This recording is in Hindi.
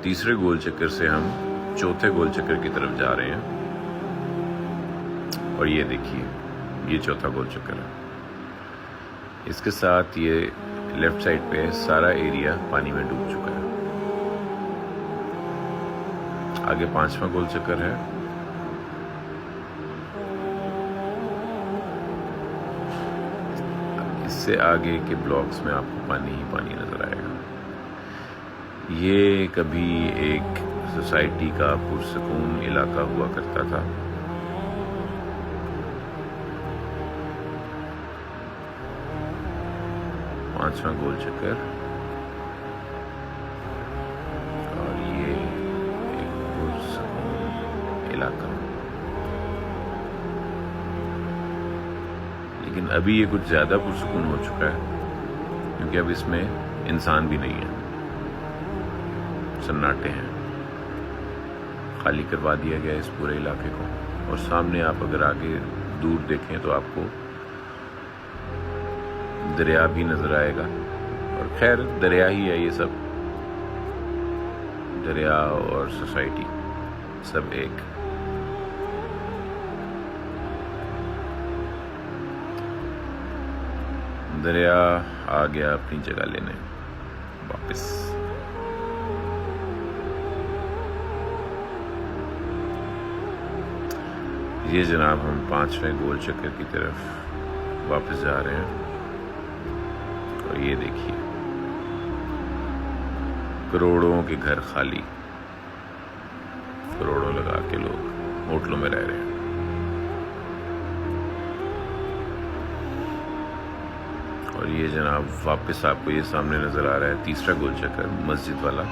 तीसरे गोल चक्कर से हम चौथे गोल चक्कर की तरफ जा रहे हैं। और ये देखिए, ये चौथा गोल चक्कर है। इसके साथ ये लेफ्ट साइड पे सारा एरिया पानी में डूब चुका है। आगे पांचवा गोल चक्कर है। इससे आगे के ब्लॉक्स में आपको पानी ही पानी नजर आएगा। ये कभी एक सोसाइटी का पुरसकून इलाका हुआ करता था। पांचवा गोल चक्कर, और ये एक पुरसकून इलाका। लेकिन अभी ये कुछ ज्यादा पुरसकून हो चुका है, क्योंकि अब इसमें इंसान भी नहीं है, सन्नाटे हैं। खाली करवा दिया गया इस पूरे इलाके को। और सामने आप अगर आगे दूर देखें तो आपको दरिया भी नजर आएगा। और खैर दरिया ही है ये सब, दरिया और सोसाइटी सब एक। दरिया आ गया अपनी जगह लेने वापस। ये जनाब हम पांचवें गोल चक्कर की तरफ वापस जा रहे हैं। और ये देखिए, करोड़ों के घर खाली, करोड़ों लगा के लोग होटलों में रह रहे हैं। और ये जनाब वापस आपको ये सामने नजर आ रहा है तीसरा गोल चक्कर, मस्जिद वाला।